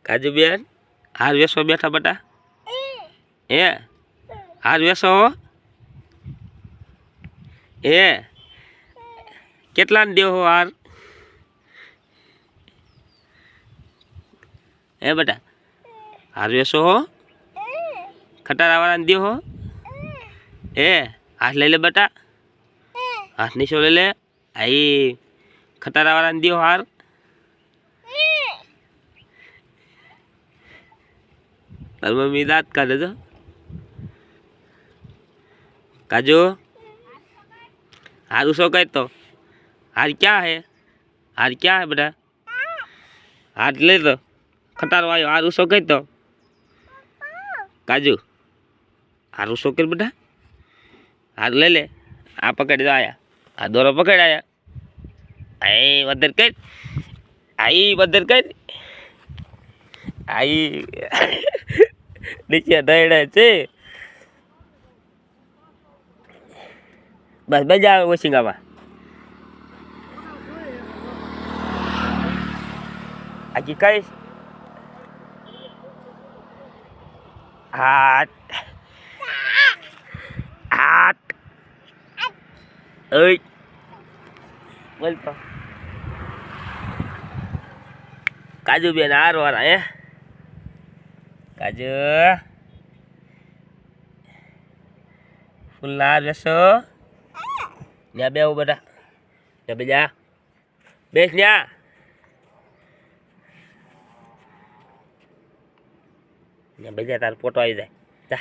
કાજુ બેન હાર વેસો બેઠા બટા એ હાર વેસો હો એ કેટલાને દેવો હાર એ બેટા હાર વેસો હો ખટારા વાળાને દેવો એ હાથ લઈ લે બેટા હાથ નીચો લઈ લે આઈ ખટારા વાળાને દેવો હાર તાર मम्मी दांत काटे तो काजू हार उसो कह तो हार क्या है बेटा हाथ ले तो खटारो आयो हार उसो कह तो काजू हार उसो कर बेटा हार ले ले आ पकड़ दो आया आ दोरो पकड़ आया आई बदर कर आई नीचे डैडे छे बस बजा वशिंगामा आकी कई हाथ ओय बोल तो काजू बेन हार वाला है काजू फुल्ला बेसो न्या बेव बेटा न्या बेजा बेस न्या न्या बेजा तार फोटो आई जाए जा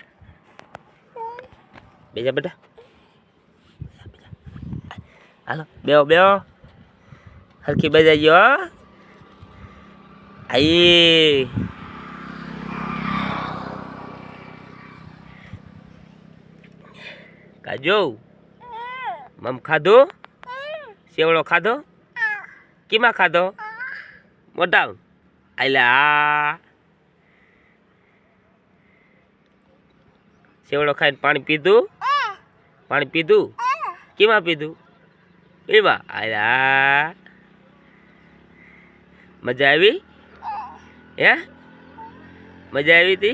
बेजा बेटा हालो बेव बेव हल्की बेजाइयो आई काजू मम खाधो सेवड़ो खाधो कीमा खाधो मोटा आइला सेवड़ो खाई पानी पीधु कीमा पीधु पीवा आइला मजा आई है मजा आई थी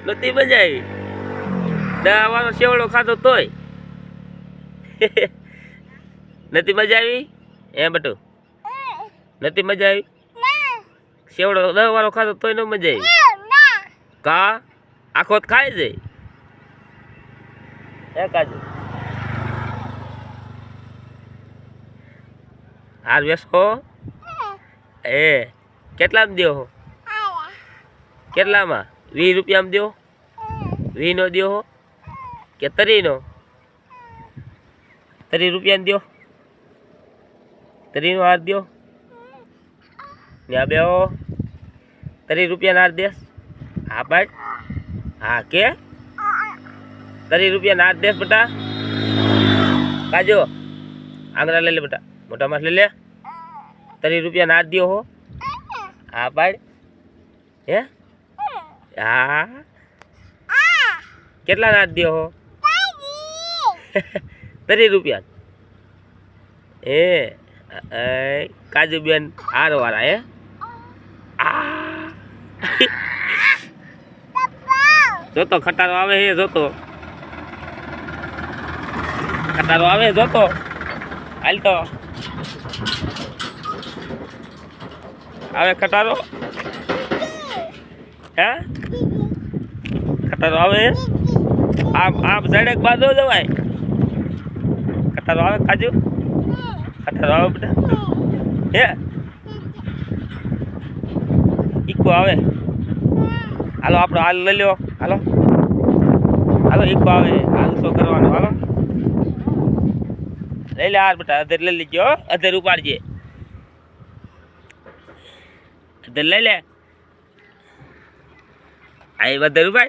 नती मजा आई दवानो सेवड़ो खाधो तोय नती मजा आई ए बटू नती मजा आई सेवड़ो दवानो खाधो तोय न मजा आई का आखो खाई जाए ए काजू हार वेसो ए केटला में दियो केटला में 20 रुपया में दियो 20 नो दियो के 30 नो 30 रुपया दियो 30 नो हार दियो न्या बेओ 30 रुपया नार देस हाँ बट हाँ के 30 रुपया नार देस बेटा काजू आंगरा ले ले बेटा मोटा मास ले ले 30 रुपया नार दियो हो हाँ बट है हाँ केटला नार दियो हो 30 रुपया ए काजू बेन हार वाला है जो तो खटारो आवे है जो तो खटारो आवे जो तो हाल तो आवे खटारो है खटारो आवे आप सड़क बांधो दवाई खटारो आवे काजू खटारो आवे बेटा है इको आवे हालो आपनो हाल ले लो हालो हालो इको आवे हाल सो करवानो हालो ले ले हार बेटा अधर ले लीजो अधर उपाड़जे अधर ले ले आई अधर उपाड़